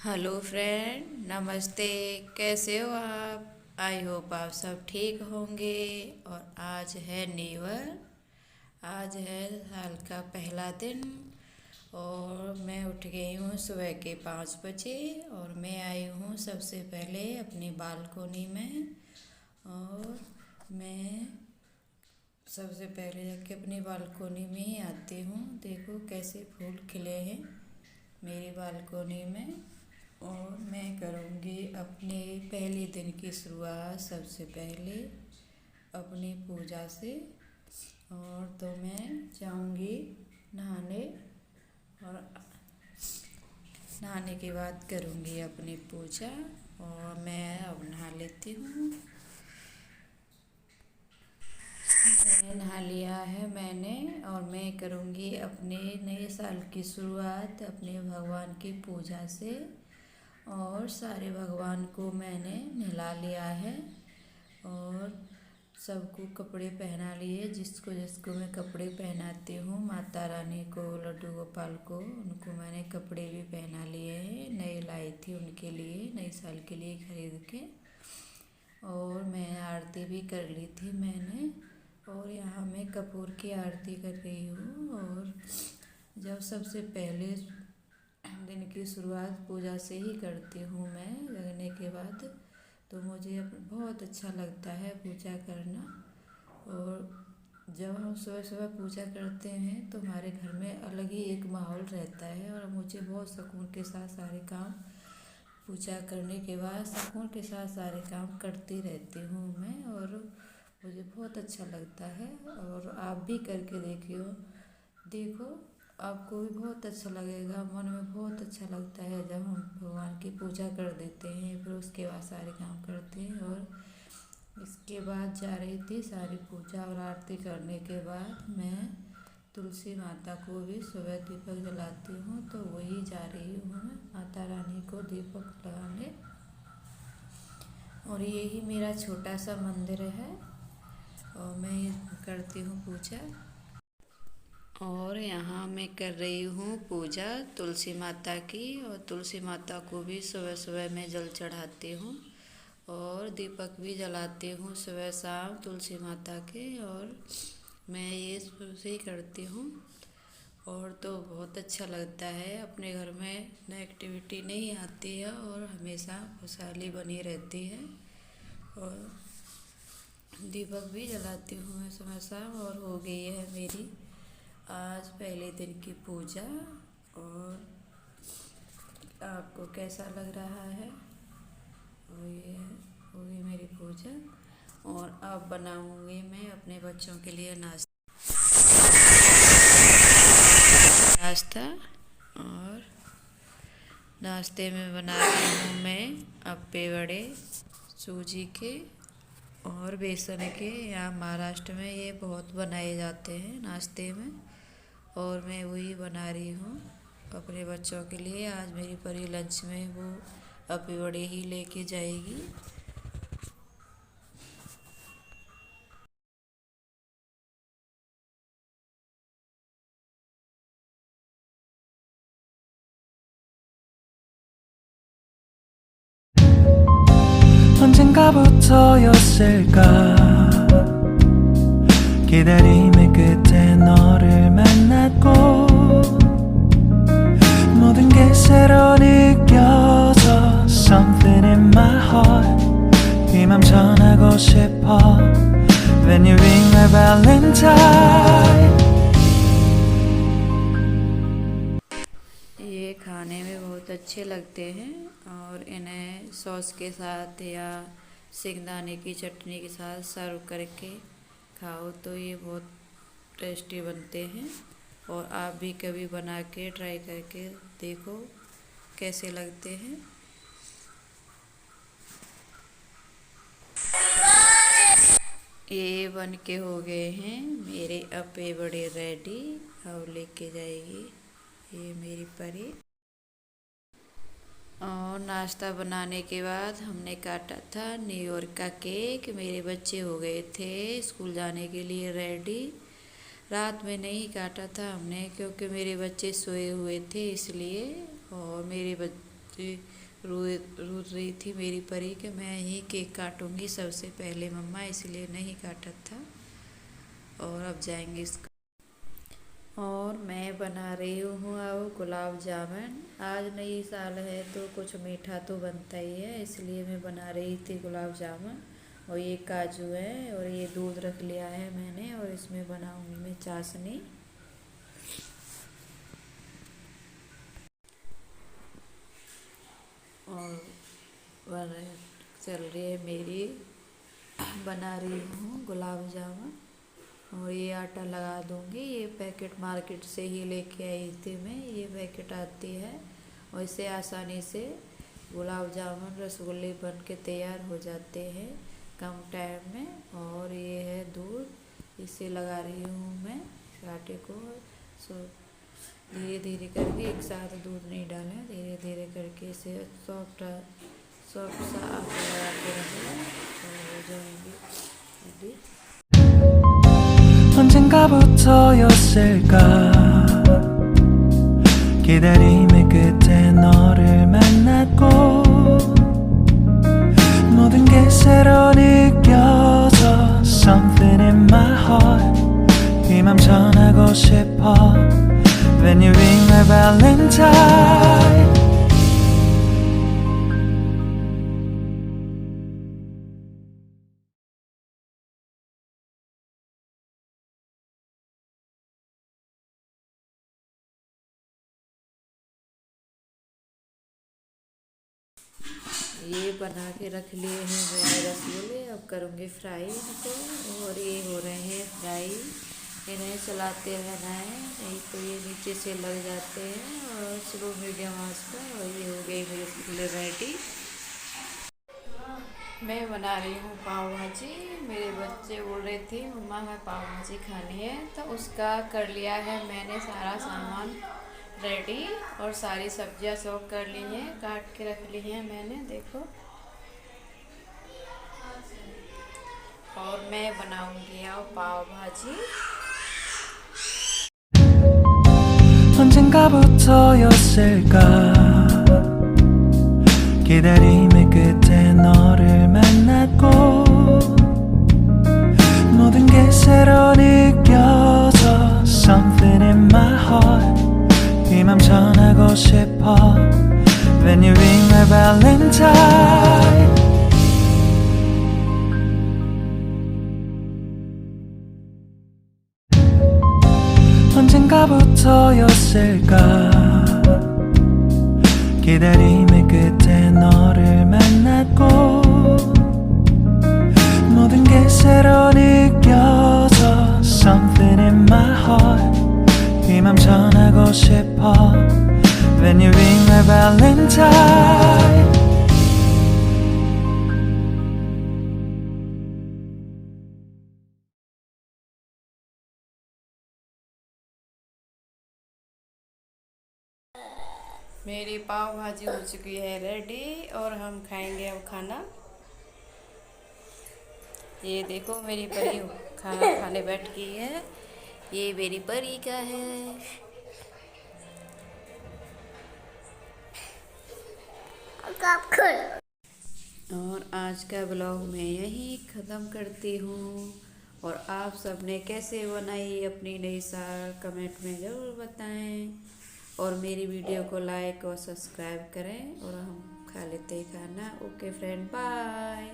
Hello friend, नमस्ते। कैसे हो आप? आई होप आप सब ठीक होंगे। और आज है न्यू ईयर। आज है साल का पहला दिन। और मैं उठ गई हूँ सुबह के 5 बजे। और मैं आई हूँ सबसे पहले अपनी बालकोनी में। और मैं सबसे पहले जाके अपनी बालकोनी में ही आती हूँ। देखो कैसे फूल खिले हैं मेरी बालकोनी में। और मैं करूँगी अपने पहले दिन की शुरुआत सबसे पहले अपनी पूजा से। और तो मैं जाऊँगी नहाने। और नहाने के बाद करूँगी अपनी पूजा। और मैं अब नहा लेती हूँ। मैं नहा लिया है मैंने। और मैं करूँगी अपने नए साल की शुरुआत अपने भगवान की पूजा से। और सारे भगवान को मैंने नहला लिया है। और सबको कपड़े पहना लिए, जिसको जिसको मैं कपड़े पहनाती हूँ, माता रानी को, लड्डू गोपाल को, उनको मैंने कपड़े भी पहना लिए हैं। नए लाई थी उनके लिए, नए साल के लिए खरीद के। और मैं आरती भी कर ली थी मैंने। और यहाँ मैं कपूर की आरती कर रही हूँ। और जब सबसे पहले दिन की शुरुआत पूजा से ही करती हूँ मैं जगने के बाद, तो मुझे बहुत अच्छा लगता है पूजा करना। और जब हम सुबह सुबह पूजा करते हैं तो हमारे घर में अलग ही एक माहौल रहता है। और मुझे बहुत सुकून के साथ सारे काम, पूजा करने के बाद सुकून के साथ सारे काम करती रहती हूँ मैं। और मुझे बहुत अच्छा लगता है। और आप भी करके देखियो, देखो आपको भी बहुत अच्छा लगेगा। मन में बहुत अच्छा लगता है जब हम भगवान की पूजा कर देते हैं, फिर उसके बाद सारे काम करते हैं। और इसके बाद जा रही थी सारी पूजा और आरती करने के बाद मैं तुलसी माता को भी सुबह दीपक जलाती हूँ। तो वही जा रही हूँ मैं माता रानी को दीपक लगाने। और यही मेरा छोटा सा मंदिर है। और मैं करती हूँ पूजा। और यहाँ मैं कर रही हूँ पूजा तुलसी माता की। और तुलसी माता को भी सुबह सुबह मैं जल चढ़ाती हूँ। और दीपक भी जलाती हूँ सुबह शाम तुलसी माता के। और मैं ये शुरू से ही करती हूँ। और तो बहुत अच्छा लगता है, अपने घर में नेगेटिविटी नहीं आती है और हमेशा खुशहाली बनी रहती है। और दीपक भी जलाती हूँ मैं सुबह शाम। और हो गई है मेरी आज पहले दिन की पूजा। और आपको कैसा लग रहा है? और ये हो गई मेरी पूजा। और अब बनाऊंगी मैं अपने बच्चों के लिए नाश्ता। और नाश्ते में बना रही हूँ मैं अप्पे बड़े सूजी के और बेसन के। यहाँ महाराष्ट्र में ये बहुत बनाए जाते हैं नाश्ते में। और मैं वही बना रही हूँ अपने बच्चों के लिए। आज मेरी परी लंच में वो अप्पे बड़े ही लेके जाएगी। 언젠가부터였을까 기다림의 끝에 너를 만났고 모든 게 새로 느껴져 Something in my heart 이 맘 전하고 싶어 When you ring my valentine ये खाने में बहुत अच्छे लगते हैं। और इन्हें सॉस के साथ या सिंगदाने की चटनी के साथ सर्व करके खाओ तो ये बहुत टेस्टी बनते हैं। और आप भी कभी बना के ट्राई करके देखो कैसे लगते हैं। ये बन के हो गए हैं मेरे अप्पे बड़े रेडी। अब लेके जाएगी ये मेरी परी। और नाश्ता बनाने के बाद हमने काटा था न्यूयॉर्क का केक। मेरे बच्चे हो गए थे स्कूल जाने के लिए रेडी। रात में नहीं काटा था हमने क्योंकि मेरे बच्चे सोए हुए थे इसलिए। और मेरे रो रही थी मेरी परी कि मैं ही केक काटूंगी सबसे पहले मम्मा, इसलिए नहीं काटा था। और अब जाएंगे इसका। और मैं बना रही हूँ अब गुलाब जामुन। आज नई साल है तो कुछ मीठा तो बनता ही है, इसलिए मैं बना रही थी गुलाब जामुन। और ये काजू है और ये दूध रख लिया है मैंने, और इसमें बनाऊंगी मैं चाशनी। और चल रही है मेरी, बना रही हूँ गुलाब जामुन। और ये आटा लगा दूंगी, ये पैकेट मार्केट से ही लेके आई थी मैं, ये पैकेट आती है। और इससे आसानी से गुलाब जामुन रसगुल्ले बन के तैयार हो जाते हैं कम टाइम में। और ये है दूध, इसे लगा रही हूँ मैं आटे को। धीरे धीरे करके, एक साथ दूध नहीं डालें, धीरे धीरे करके इसे सॉफ्ट सा आटा लगा के रखें तो हो जाएंगी ready. 언젠가부터였을까 기다림의 끝에 너를 만났고 모든 게 새로 느껴져 Something in my heart 이 맘 전하고 싶어 When you ring my valentine ये बना के रख लिए हैं मैंने रसगुल्ले, अब करूँगी फ्राई इनको। और ये हो रहे हैं फ्राई, इन्हें चलाते रहना है, नहीं तो ये नीचे से लग जाते हैं। और स्लो मीडियम आंच पर। और ये हो गई मेरे रसगुल्ले रेडी। मैं बना रही हूँ पाव भाजी। मेरे बच्चे बोल रहे थे मम्मा हमें पाव भाजी खानी है, तो उसका कर लिया है मैंने सारा सामान रेडी। और सारी सब्जियां सब कर ली हैं, काट के रख ली हैं मैंने, देखो। और मैं बनाऊंगी अब पाव भाजी। 언젠가부터였을까 기다림의 끝에 너를 만났고 모든 게 새로 느껴져 Something in my heart 이 맘 전하고 싶어 When you ring my valentine 언젠가부터였을까 기다림의 끝에 너를 만났고 모든 게 새로 느껴져 Something in my heart 이 맘 전하고 싶어 When you ring my valentine मेरी पाव भाजी हो चुकी है रेडी, और हम खाएंगे अब खाना। ये देखो मेरी परी खाना खाने बैठ गई है, ये मेरी परी का है। और आज का ब्लॉग मैं यहीं ख़त्म करती हूँ। और आप सबने कैसे बनाई अपनी नई साल कमेंट में ज़रूर बताएं। और मेरी वीडियो को लाइक और सब्सक्राइब करें। और हम खा लेते हैं खाना। Okay friend, bye.